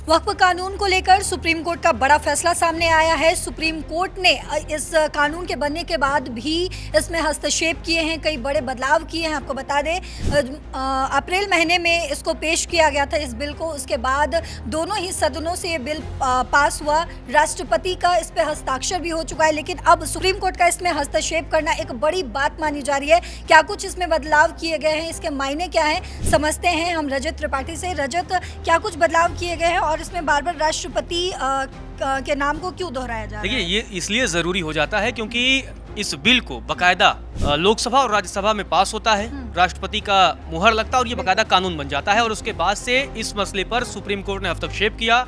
वक्फ कानून को लेकर सुप्रीम कोर्ट का बड़ा फैसला सामने आया है। सुप्रीम कोर्ट ने इस कानून के बनने के बाद भी इसमें हस्तक्षेप किए हैं, कई बड़े बदलाव किए हैं। आपको बता दें अप्रैल महीने में इसको पेश किया गया था इस बिल को, उसके बाद दोनों ही सदनों से ये बिल पास हुआ। राष्ट्रपति का इस पर हस्ताक्षर भी हो चुका है, लेकिन अब सुप्रीम कोर्ट का इसमें हस्तक्षेप करना एक बड़ी बात मानी जा रही है। क्या कुछ इसमें बदलाव किए गए हैं, इसके मायने क्या हैं, समझते हैं हम रजत त्रिपाठी से। रजत, क्या कुछ बदलाव किए गए हैं और इसमें बार बार राष्ट्रपति के नाम को क्यों दोहराया जा रहा है? देखिए, ये इसलिए जरूरी हो जाता है क्योंकि इस बिल को बकायदा लोकसभा और राज्यसभा में पास होता है, राष्ट्रपति का मुहर लगता है और ये बकायदा कानून बन जाता है। और उसके बाद से इस मसले पर सुप्रीम कोर्ट ने हस्तक्षेप किया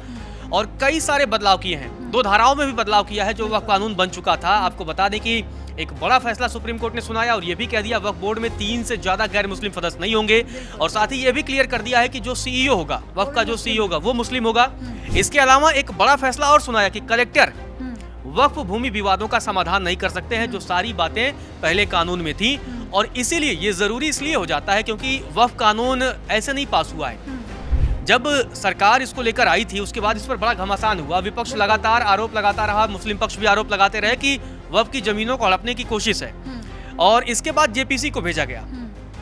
और कई सारे बदलाव किए हैं। 2 धाराओं में भी बदलाव किया है जो वह कानून बन चुका था। आपको बता दें कि एक बड़ा फैसला सुप्रीम कोर्ट ने सुनाया और ये भी कह दिया वक्फ बोर्ड में 3 से ज्यादा गैर मुस्लिम सदस्य नहीं होंगे। और साथ ही ये भी क्लियर कर दिया है कि जो सीईओ होगा, वक्फ का जो सीईओ होगा वो मुस्लिम होगा। इसके अलावा एक बड़ा फैसला और सुनाया कि कलेक्टर वक्फ भूमि विवादों का समाधान नहीं कर सकते हैं, जो सारी बातें पहले कानून में थी। और इसीलिए ये जरूरी इसलिए हो जाता है क्योंकि वक्फ कानून ऐसे नहीं पास हुआ है। जब सरकार इसको लेकर आई थी उसके बाद इस पर बड़ा घमासान हुआ। विपक्ष लगातार आरोप लगाता रहा, मुस्लिम पक्ष भी आरोप लगाते रहे कि वक्फ की जमीनों को हड़पने की कोशिश है। और इसके बाद जेपीसी को भेजा गया।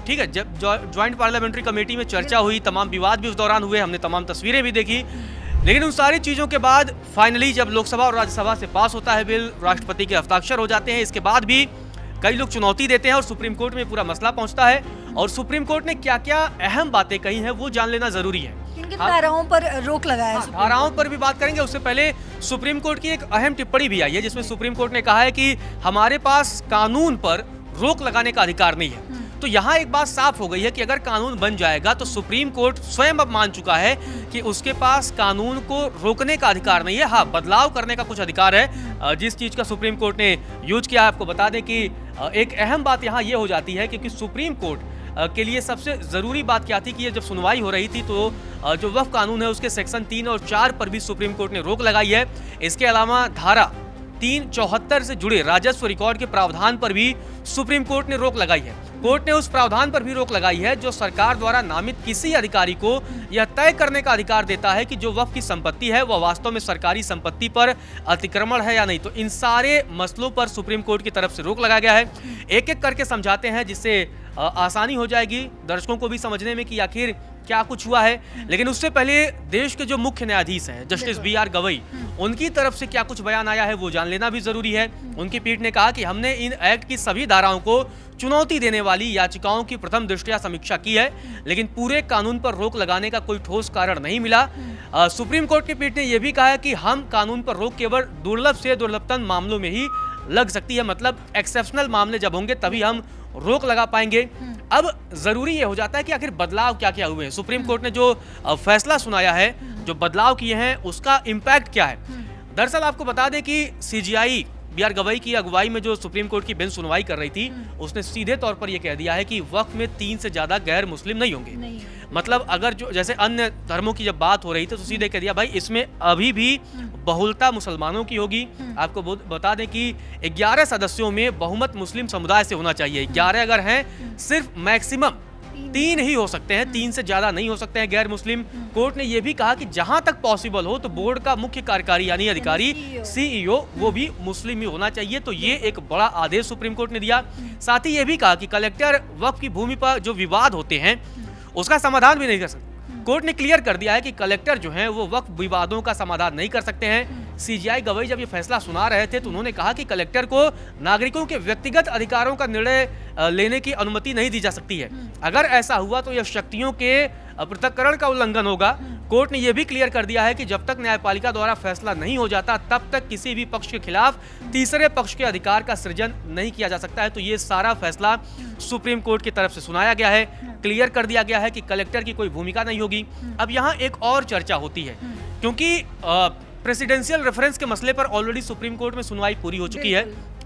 ठीक है, जब ज्वाइंट पार्लियामेंट्री कमेटी में चर्चा हुई, तमाम विवाद भी उस दौरान हुए, हमने तमाम तस्वीरें भी देखी। लेकिन उन सारी चीजों के बाद फाइनली जब लोकसभा और राज्यसभा से पास होता है बिल, राष्ट्रपति के हस्ताक्षर हो जाते हैं। इसके बाद भी कई लोग चुनौती देते हैं और सुप्रीम कोर्ट में पूरा मसला पहुंचता है। और सुप्रीम कोर्ट ने क्या क्या अहम बातें कही हैं वो जान लेना जरूरी है। किन धाराओं पर रोक लगाया है? धाराओं पर भी बात करेंगे, उससे पहले सुप्रीम कोर्ट की एक अहम टिप्पणी भी आई है जिसमें सुप्रीम कोर्ट ने कहा है कि हमारे पास कानून पर रोक लगाने का अधिकार नहीं है। तो यहाँ एक बात साफ हो गई है कि अगर कानून बन जाएगा तो सुप्रीम कोर्ट स्वयं अब मान चुका है कि उसके पास कानून को रोकने का अधिकार नहीं है। हाँ, बदलाव करने का कुछ अधिकार है, जिस चीज का सुप्रीम कोर्ट ने यूज किया है। आपको बता दें कि एक अहम बात यहाँ ये हो जाती है क्योंकि सुप्रीम कोर्ट के लिए सबसे जरूरी बात क्या थी कि ये जब सुनवाई हो रही थी तो जो वक्फ कानून है उसके सेक्शन 3 और 4 पर भी सुप्रीम कोर्ट ने रोक लगाई है। इसके अलावा धारा 374 से जुड़े राजस्व रिकॉर्ड के प्रावधान पर भी सुप्रीम कोर्ट ने रोक लगाई है। कोर्ट ने उस प्रावधान पर भी रोक लगाई है जो सरकार द्वारा नामित किसी अधिकारी को यह तय करने का अधिकार देता है कि जो वक्फ की संपत्ति है वह वास्तव में सरकारी संपत्ति पर अतिक्रमण है या नहीं। तो इन सारे मसलों पर सुप्रीम कोर्ट की तरफ से रोक लगाया गया है। एक एक करके समझाते हैं जिससे आसानी हो जाएगी दर्शकों को भी समझने में कि आखिर क्या कुछ हुआ है। लेकिन उससे पहले देश के जो मुख्य न्यायाधीश हैं जस्टिस BR गवई, उनकी तरफ से क्या कुछ बयान आया है वो जान लेना भी जरूरी है। उनकी पीठ ने कहा कि हमने इन एक्ट की सभी धाराओं को चुनौती देने वाली याचिकाओं की प्रथम दृष्टया समीक्षा की है, लेकिन पूरे कानून पर रोक लगाने का कोई ठोस कारण नहीं मिला। सुप्रीम कोर्ट की पीठ ने यह भी कहा है कि हम कानून पर रोक केवल दुर्लभ से दुर्लभतम मामलों में ही लग सकती है, मतलब एक्सेप्शनल मामले जब होंगे तभी हम रोक लगा पाएंगे। अब जरूरी ये हो जाता है कि आखिर बदलाव क्या क्या हुए हैं। सुप्रीम कोर्ट ने जो फैसला सुनाया है, जो बदलाव किए हैं, उसका इम्पैक्ट क्या है। दरअसल आपको बता दें कि CJI BR गवई की अगुवाई में जो सुप्रीम कोर्ट की बेंच सुनवाई कर रही थी उसने सीधे तौर पर यह कह दिया है कि वक्फ में 3 से ज्यादा गैर मुस्लिम नहीं होंगे। मतलब अगर जो जैसे अन्य धर्मों की जब बात हो रही थी तो सीधे कह दिया भाई इसमें अभी भी बहुलता मुसलमानों की होगी। आपको बता दें कि 11 सदस्यों में बहुमत मुस्लिम समुदाय से होना चाहिए। 11 अगर हैं, सिर्फ मैक्सिमम 3 ही हो सकते हैं, 3 से ज्यादा नहीं हो सकते हैं गैर मुस्लिम। कोर्ट ने यह भी कहा कि जहां तक पॉसिबल हो तो बोर्ड का मुख्य कार्यकारी यानी अधिकारी CEO वो भी मुस्लिम ही होना चाहिए। तो ये एक बड़ा आदेश सुप्रीम कोर्ट ने दिया। साथ ही यह भी कहा कि कलेक्टर वक्फ की भूमि पर जो विवाद होते हैं उसका समाधान भी नहीं कर सकते। कोर्ट ने क्लियर कर दिया है कि कलेक्टर जो हैं वो वक्फ विवादों का समाधान नहीं कर सकते हैं। CJI गवई जब ये फैसला सुना रहे थे तो उन्होंने कहा कि कलेक्टर को नागरिकों के व्यक्तिगत अधिकारों का निर्णय लेने की अनुमति नहीं दी जा सकती है। अगर ऐसा हुआ तो यह शक्तियों के पृथक्करण का उल्लंघन होगा। कोर्ट ने यह भी क्लियर कर दिया है कि जब तक न्यायपालिका द्वारा फैसला नहीं हो जाता तब तक किसी भी पक्ष के खिलाफ तीसरे पक्ष के अधिकार का सृजन नहीं किया जा सकता है। तो ये सारा फैसला सुप्रीम कोर्ट की तरफ से सुनाया गया है, क्लियर कर दिया गया है कि कलेक्टर की कोई भूमिका नहीं होगी। अब यहाँ एक और चर्चा होती है क्योंकि प्रेसिडेंशियल रेफरेंस के मसले पर ऑलरेडी सुप्रीम कोर्ट में सुनवाई पूरी हो चुकी है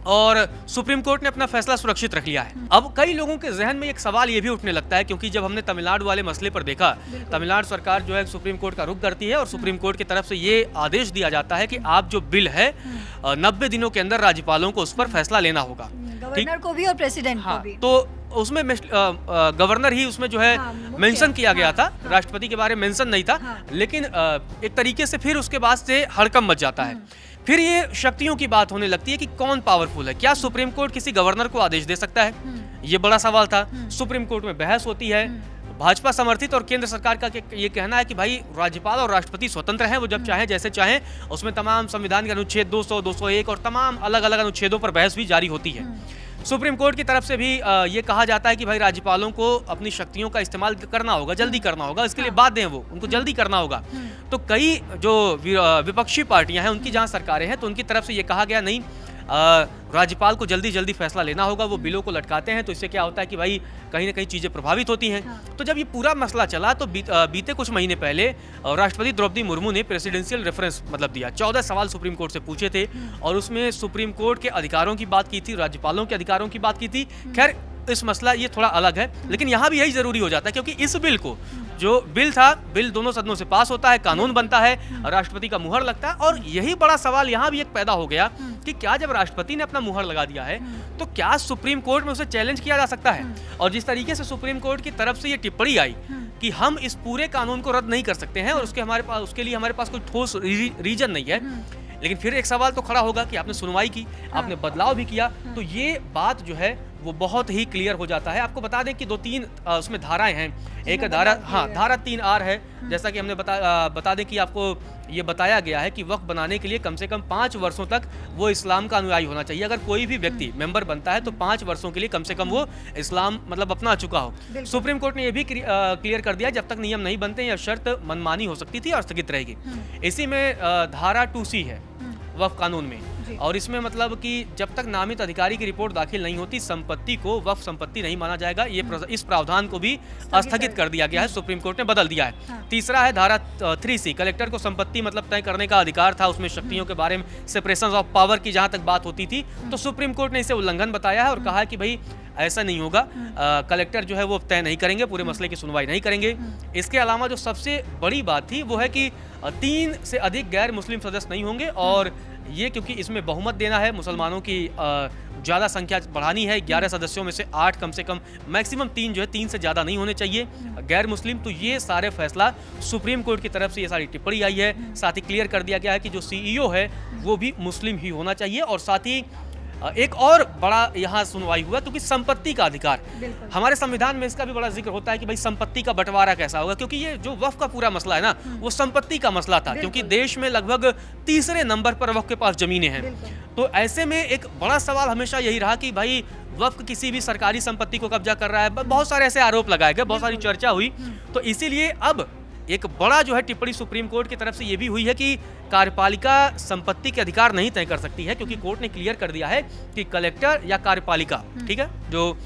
और सुप्रीम कोर्ट ने अपना फैसला सुरक्षित रख लिया है। अब कई लोगों के जहन में एक सवाल ये भी उठने लगता है क्योंकि जब हमने तमिलनाडु वाले मसले पर देखा, तमिलनाडु सरकार जो है सुप्रीम कोर्ट का रुख करती है और सुप्रीम कोर्ट की तरफ से ये आदेश दिया जाता है कि आप जो बिल है 90 दिनों के अंदर राज्यपालों को उस पर फैसला लेना होगा, गवर्नर को भी और प्रेसिडेंट को भी। तो उसमें गवर्नर ही उसमें जो है हाँ, मुख्य, मेंशन किया गया हाँ, था, हाँ। राष्ट्रपति के बारे में मेंशन नहीं था। हाँ। लेकिन एक तरीके से फिर उसके बाद से हड़कंप मच जाता है। फिर ये शक्तियों की बात होने लगती है कि कौन पावरफुल है। क्या सुप्रीम कोर्ट किसी गवर्नर को आदेश दे सकता है? ये बड़ा सवाल था। सुप्रीम कोर्ट में बहस होती है। भाजपा समर्थित और केंद्र सरकार का ये कहना है कि भाई राज्यपाल और राष्ट्रपति स्वतंत्र हैं, वो जब चाहें जैसे चाहें। उसमें तमाम संविधान के अनुच्छेद 200, 201 और तमाम अलग अलग अनुच्छेदों पर बहस भी जारी होती है। सुप्रीम कोर्ट की तरफ से भी ये कहा जाता है कि भाई राज्यपालों को अपनी शक्तियों का इस्तेमाल करना होगा, जल्दी करना होगा, इसके लिए बात दें, वो उनको जल्दी करना होगा। तो कई जो विपक्षी पार्टियां हैं, उनकी जहां सरकारें हैं, तो उनकी तरफ से ये कहा गया नहीं, राज्यपाल को जल्दी जल्दी फैसला लेना होगा। वो बिलों को लटकाते हैं तो इससे क्या होता है कि भाई कहीं ना कहीं चीज़ें प्रभावित होती हैं। तो जब ये पूरा मसला चला तो बीते कुछ महीने पहले राष्ट्रपति द्रौपदी मुर्मू ने प्रेसिडेंशियल रेफरेंस मतलब दिया। 14 सवाल सुप्रीम कोर्ट से पूछे थे और उसमें सुप्रीम कोर्ट के अधिकारों की बात की थी, राज्यपालों के अधिकारों की बात की थी। खैर इस मसला ये थोड़ा अलग है, लेकिन यहाँ भी यही जरूरी हो जाता है क्योंकि इस बिल को जो बिल था, बिल दोनों सदनों से पास होता है, कानून बनता है, राष्ट्रपति का मुहर लगता है। और यही बड़ा सवाल यहाँ भी एक पैदा हो गया कि क्या जब राष्ट्रपति ने अपना मुहर लगा दिया है तो क्या सुप्रीम कोर्ट में उसे चैलेंज किया जा सकता है? और जिस तरीके से सुप्रीम कोर्ट की तरफ से ये टिप्पणी आई कि हम इस पूरे कानून को रद्द नहीं कर सकते हैं और उसके लिए हमारे पास कोई ठोस रीजन नहीं है, लेकिन फिर एक सवाल तो खड़ा होगा कि आपने सुनवाई की, आपने बदलाव भी किया, तो ये बात जो है वो बहुत ही क्लियर हो जाता है। आपको बता दें कि 2-3 उसमें धाराएं हैं। एक धारा 3R है, जैसा कि हमने बता दें कि आपको ये बताया गया है कि वक्फ बनाने के लिए कम से कम 5 वर्षों तक वो इस्लाम का अनुयायी होना चाहिए। अगर कोई भी व्यक्ति मेंबर बनता है तो 5 वर्षों के लिए कम से कम वो इस्लाम मतलब अपना चुका हो। सुप्रीम कोर्ट ने ये भी क्लियर कर दिया जब तक नियम नहीं बनते यह शर्त मनमानी हो सकती थी और स्थगित रहेगी। इसी में धारा 2C है वक्फ कानून में, और इसमें मतलब कि जब तक नामित अधिकारी की रिपोर्ट दाखिल नहीं होती संपत्ति को वक्फ संपत्ति नहीं माना जाएगा। ये इस प्रावधान को भी स्थगित कर दिया गया है, सुप्रीम कोर्ट ने बदल दिया है। तीसरा है धारा 3C, कलेक्टर को संपत्ति मतलब तय करने का अधिकार था। उसमें शक्तियों के बारे में सेपरेशन ऑफ पावर की जहां तक बात होती थी तो सुप्रीम कोर्ट ने इसे उल्लंघन बताया है और कहा है कि भाई ऐसा नहीं होगा, कलेक्टर जो है वो तय नहीं करेंगे, पूरे मसले की सुनवाई नहीं करेंगे। इसके अलावा जो सबसे बड़ी बात थी वो है कि 3 से अधिक गैर मुस्लिम सदस्य नहीं होंगे, और ये क्योंकि इसमें बहुमत देना है, मुसलमानों की ज़्यादा संख्या बढ़ानी है, 11 सदस्यों में से 8 कम से कम, मैक्सिमम 3 जो है, 3 से ज़्यादा नहीं होने चाहिए गैर मुस्लिम। तो ये सारे फैसला सुप्रीम कोर्ट की तरफ से ये सारी टिप्पणी आई है। साथ ही क्लियर कर दिया गया है कि जो CEO है वो भी मुस्लिम ही होना चाहिए। और साथ ही एक और बड़ा यहाँ सुनवाई हुआ क्योंकि संपत्ति का अधिकार, हमारे संविधान में इसका भी बड़ा जिक्र होता है कि भाई संपत्ति का बंटवारा कैसा होगा, क्योंकि ये जो वक्फ का पूरा मसला है ना वो संपत्ति का मसला था, क्योंकि देश में लगभग 3रे नंबर पर वक्फ के पास जमीनें हैं। तो ऐसे में एक बड़ा सवाल हमेशा यही रहा कि भाई वक्फ किसी भी सरकारी संपत्ति को कब्जा कर रहा है। बहुत सारे ऐसे आरोप लगाए गए, बहुत सारी चर्चा हुई। तो इसीलिए अब एक बड़ा जो है टिप्पणी सुप्रीम कोर्ट की तरफ से ये भी हुई है कि कार्यपालिका संपत्ति के अधिकार नहीं तय कर सकती है, क्योंकि कोर्ट ने क्लियर कर दिया है कि कलेक्टर या कार्यपालिका, ठीक है, जो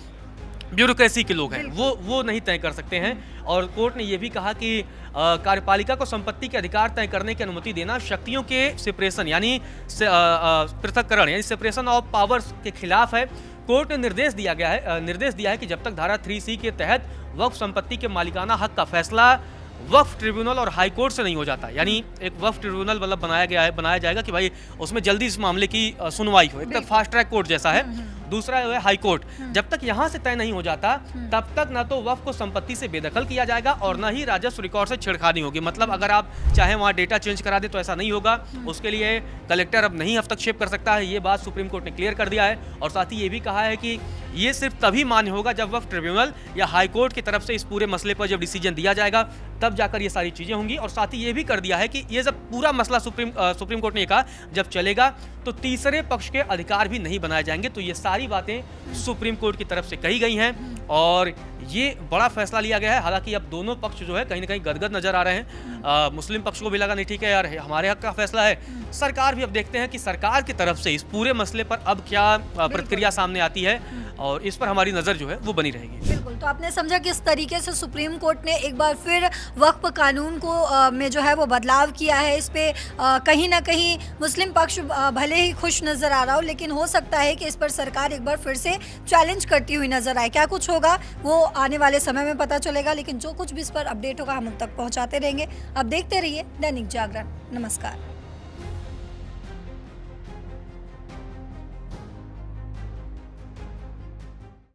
ब्यूरोक्रेसी के लोग हैं वो नहीं तय कर सकते हैं। और कोर्ट ने यह भी कहा कि कार्यपालिका को संपत्ति के अधिकार तय करने की अनुमति देना शक्तियों के सेपरेशन यानी पृथक्करण यानी सेपरेशन ऑफ पावर्स के खिलाफ है। कोर्ट ने निर्देश दिया है कि जब तक धारा 3C के तहत वक्फ संपत्ति के मालिकाना हक का फैसला वक्फ ट्रिब्यूनल और हाई कोर्ट से नहीं हो जाता, यानी एक वक्फ ट्रिब्यूनल मतलब बनाया जाएगा कि भाई उसमें जल्दी इस मामले की सुनवाई हो, एकदम फास्ट ट्रैक कोर्ट जैसा है। दूसरा है हाई कोर्ट, जब तक यहाँ से तय नहीं हो जाता तब तक ना तो वक्फ को संपत्ति से बेदखल किया जाएगा और ना ही राजस्व रिकॉर्ड से छेड़खानी होगी। मतलब अगर आप चाहे वहाँ डेटा चेंज करा दे तो ऐसा नहीं होगा, उसके लिए कलेक्टर अब नहीं हस्तक्षेप कर सकता है। ये बात सुप्रीम कोर्ट ने क्लियर कर दिया है। और साथ ही ये भी कहा है कि ये सिर्फ तभी मान्य होगा जब वक्फ ट्रिब्यूनल या हाई कोर्ट की तरफ से इस पूरे मसले पर जब डिसीजन दिया जाएगा तब जाकर ये सारी चीजें होंगी। और साथ ही ये भी कर दिया है कि ये जब पूरा मसला सुप्रीम कोर्ट ने कहा जब चलेगा तो तीसरे पक्ष के अधिकार भी नहीं बनाए जाएंगे। तो ये सारी बातें सुप्रीम कोर्ट की तरफ से कही गई हैं और ये बड़ा फैसला लिया गया है। हालांकि अब दोनों पक्ष जो है कहीं ना कहीं गदगद नजर आ रहे हैं। मुस्लिम पक्ष को भी लगा नहीं ठीक है यार हमारे हक का फैसला है। सरकार भी अब देखते हैं कि सरकार की तरफ से इस पूरे मसले पर अब क्या प्रतिक्रिया सामने आती है और इस पर हमारी नज़र जो है वो बनी रहेगी। बिल्कुल, तो आपने समझा किस तरीके से सुप्रीम कोर्ट ने एक बार फिर वक्फ कानून को में जो है वो बदलाव किया है। इस पे कहीं ना कहीं मुस्लिम पक्ष भले ही खुश नज़र आ रहा हो, लेकिन हो सकता है कि इस पर सरकार एक बार फिर से चैलेंज करती हुई नजर आए। क्या कुछ होगा वो आने वाले समय में पता चलेगा, लेकिन जो कुछ भी इस पर अपडेट होगा हम उन तक पहुँचाते रहेंगे। अब देखते रहिए दैनिक जागरण। नमस्कार।